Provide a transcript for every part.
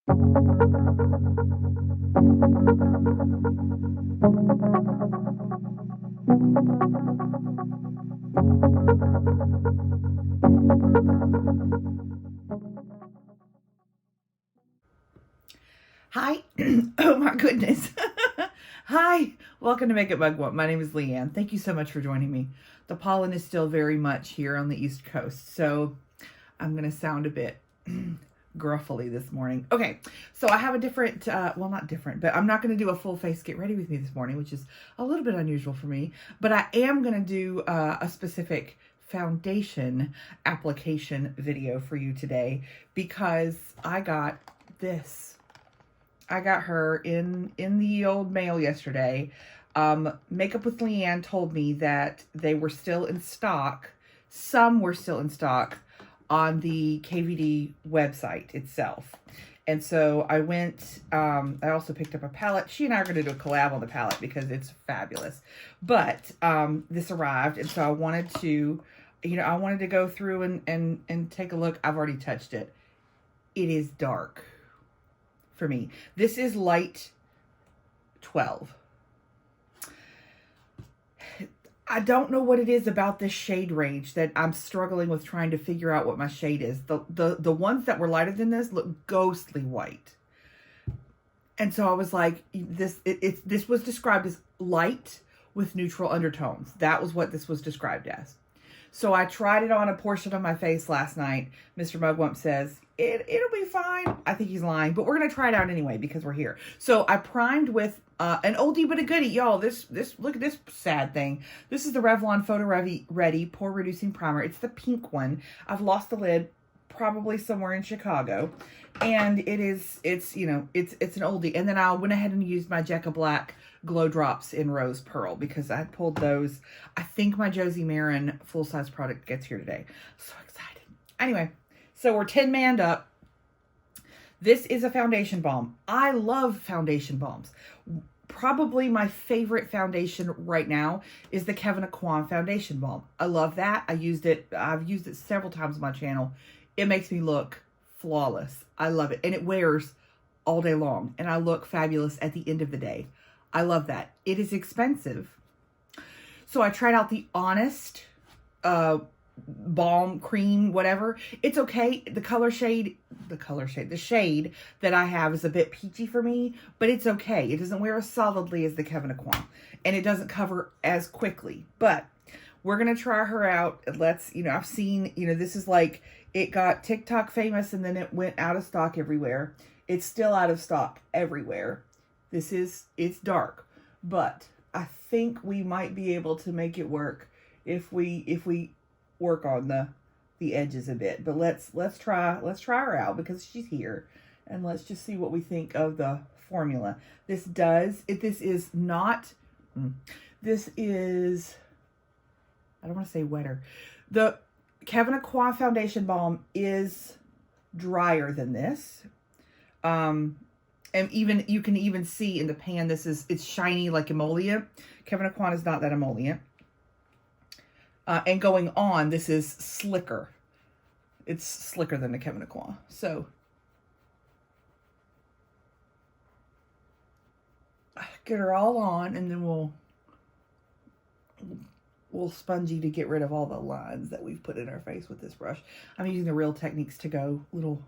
Hi. Oh my goodness. Hi. Welcome to Makeup Mugwump. My name is Leanne. Thank you so much for joining me. The pollen is still very much here on the East Coast, so I'm going to sound a bit gruffly this morning. Okay, so I have a different, well, not different, but I'm not going to do a full face get ready with me this morning, which is a little bit unusual for me, but I am going to do a specific foundation application video for you today because I got this. I got her in the old mail yesterday. Makeup with Leanne told me that they were still in stock. Some were still in stock on the KVD website itself. And so I went, I also picked up a palette. She and I are going to do a collab on the palette because it's fabulous. But this arrived, and so I wanted to, I wanted to go through and take a look. I've already touched it. It is dark for me. This is light 12. I don't know what it is about this shade range that I'm struggling with trying to figure out what my shade is. The ones that were lighter than this look ghostly white. And so I was like, this was described as light with neutral undertones. That was what this was described as. So I tried it on a portion of my face last night. Mr. Mugwump says, it'll be fine. I think he's lying, but we're going to try it out anyway because we're here. So I primed with an oldie but a goodie. Y'all, look at this sad thing. This is the Revlon Photo Ready Pore Reducing Primer. It's the pink one. I've lost the lid probably somewhere in Chicago. And it's an oldie. And then I went ahead and used my Jecca Black Glow Drops in Rose Pearl because I pulled those. I think my Josie Marin full-size product gets here today. So excited. Anyway, so we're 10-manned up. This is a foundation balm. I love foundation balms. Probably my favorite foundation right now is the KVD foundation balm. I love that. I've used it several times on my channel. It makes me look flawless. I love it. And it wears all day long. And I look fabulous at the end of the day. I love that. It is expensive. So I tried out the Honest balm cream, whatever. It's okay. The shade that I have is a bit peachy for me, but it's okay. It doesn't wear as solidly as the KVD, and it doesn't cover as quickly. But we're going to try her out. Let's, I've seen, this is like, it got TikTok famous and then it went out of stock everywhere. It's still out of stock everywhere. It's dark, but I think we might be able to make it work if we work on the edges a bit. But let's try her out because she's here, and let's just see what we think of the formula. This is I don't want to say wetter. The KVD foundation balm is drier than this. And you can even see in the pan, it's shiny like emollient. KVD is not that emollient. And going on, this is slicker. It's slicker than the KVD. So get her all on, and then we'll spongy to get rid of all the lines that we've put in our face with this brush. I'm using the Real Techniques To Go little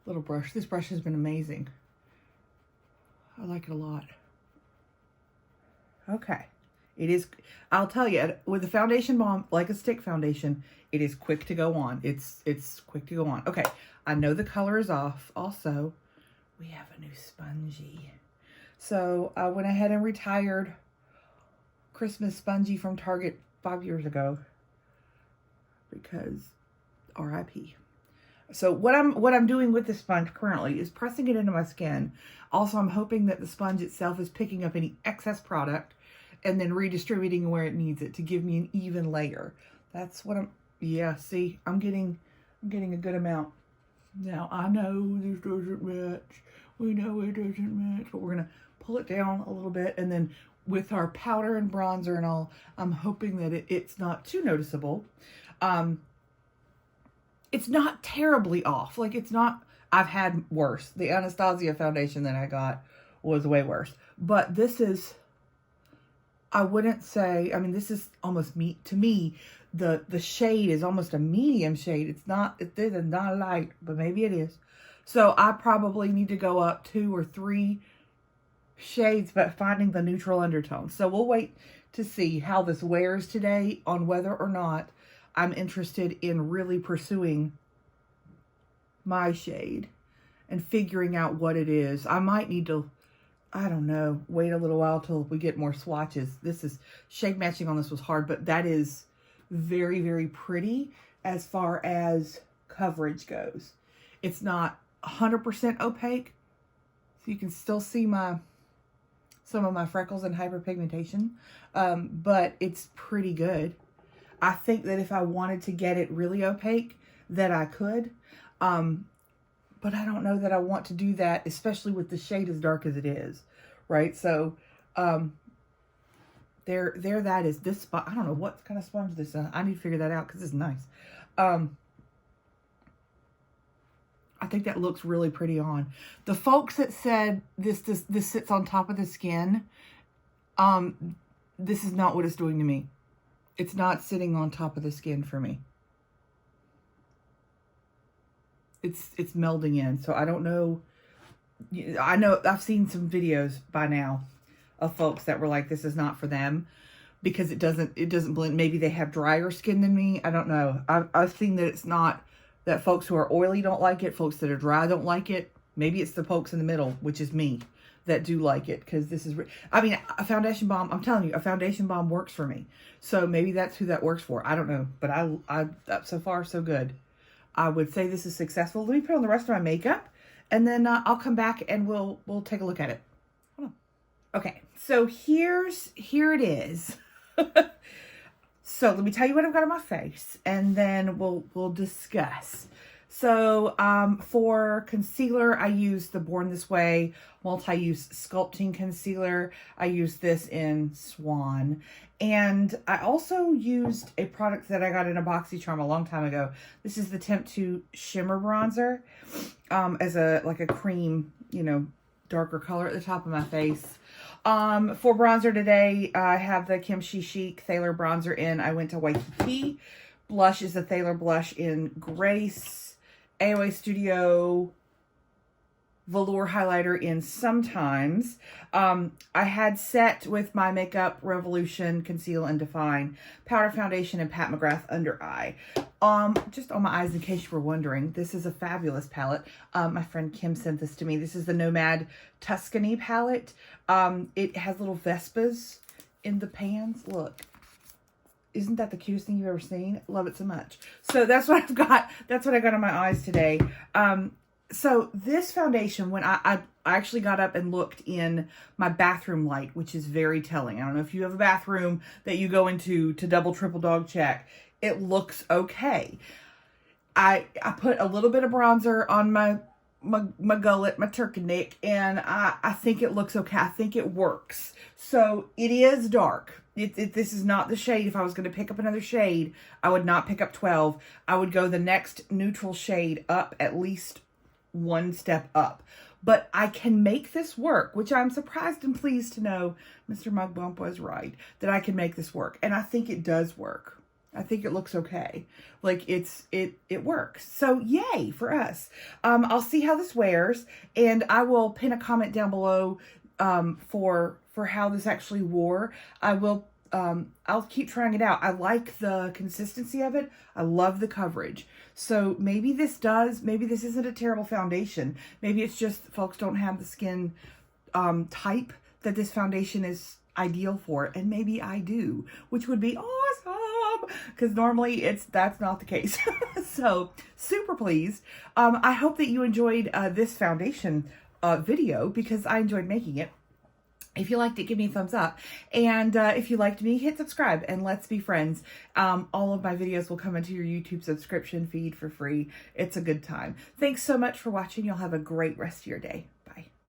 brush. This brush has been amazing. I like it a lot. Okay. It is, I'll tell you, with the foundation balm, like a stick foundation, it is quick to go on. It's quick to go on. Okay. I know the color is off. Also, we have a new spongy. So I went ahead and retired Christmas spongy from Target 5 years ago because RIP. So what I'm doing with the sponge currently is pressing it into my skin. Also, I'm hoping that the sponge itself is picking up any excess product and then redistributing where it needs it to give me an even layer. That's what see, I'm getting a good amount. Now, I know this doesn't match. We know it doesn't match, but we're going to pull it down a little bit. And then with our powder and bronzer and all, I'm hoping that it's not too noticeable. It's not terribly off. Like, it's not I've had worse. The Anastasia foundation that I got was way worse. But this is, I wouldn't say, I mean, this is almost to me, the shade is almost a medium shade. It's not, it is not light, but maybe it is. So I probably need to go up 2 or 3 shades, but finding the neutral undertone. So we'll wait to see how this wears today on whether or not I'm interested in really pursuing my shade and figuring out what it is. I might need to, I don't know, wait a little while till we get more swatches. This is, shade matching on this was hard, but that is very, very pretty as far as coverage goes. It's not 100% opaque, so you can still see some of my freckles and hyperpigmentation, but it's pretty good. I think that if I wanted to get it really opaque, that I could, but I don't know that I want to do that, especially with the shade as dark as it is, right? So, there that is. This spot, I don't know what kind of sponge this is. I need to figure that out because it's nice. I think that looks really pretty on. The folks that said this sits on top of the skin, this is not what it's doing to me. It's not sitting on top of the skin for me. It's melding in. So I don't know. I know I've seen some videos by now of folks that were like, this is not for them because it doesn't blend. Maybe they have drier skin than me. I don't know. I've seen that it's not, that folks who are oily don't like it. Folks that are dry don't like it. Maybe it's the folks in the middle, which is me, that do like it. Because this is, I mean, a foundation balm, I'm telling you, a foundation balm works for me. So maybe that's who that works for. I don't know. But I so far, so good. I would say this is successful. Let me put on the rest of my makeup. And then I'll come back and we'll take a look at it. Hold on. Okay. So here it is. So let me tell you what I've got on my face, and then we'll discuss. So for concealer, I use the Born This Way multi-use sculpting concealer. I use this in Swan, and I also used a product that I got in a BoxyCharm a long time ago. This is the Temp 2 Shimmer Bronzer, as like a cream, you know, darker color at the top of my face. For bronzer today, I have the Kimchi Chic Thaler bronzer in. I went to Waikiki. Blush is the Thaler blush in Grace. AOA Studio velour highlighter in Sometimes. I had set with my Makeup Revolution Conceal and Define powder foundation and Pat McGrath under eye. Just on my eyes, in case you were wondering, this is a fabulous palette. My friend Kim sent this to me. This is the Nomad Tuscany palette. It has little Vespas in the pans. Look. Isn't that the cutest thing you've ever seen? Love it so much. So that's what I've got. That's what I got on my eyes today. So this foundation, when I actually got up and looked in my bathroom light, which is very telling. I don't know if you have a bathroom that you go into to double, triple dog check. It looks okay. I put a little bit of bronzer on my gullet, my turkey neck, and I think it looks okay. I think it works. So it is dark. This is not the shade. If I was going to pick up another shade, I would not pick up 12. I would go the next neutral shade up, at least one step up. But I can make this work, which I'm surprised and pleased to know Mr. Mugwump was right, that I can make this work. And I think it does work. I think it looks okay. Like it works. So yay for us. I'll see how this wears, and I will pin a comment down below for how this actually wore. I'll keep trying it out. I like the consistency of it. I love the coverage. So maybe this isn't a terrible foundation. Maybe it's just folks don't have the skin type that this foundation is ideal for, and maybe I do, which would be awesome, because normally that's not the case. So super pleased. I hope that you enjoyed this foundation video, because I enjoyed making it. If you liked it, give me a thumbs up. And if you liked me, hit subscribe and let's be friends. All of my videos will come into your YouTube subscription feed for free. It's a good time. Thanks so much for watching. You'll have a great rest of your day.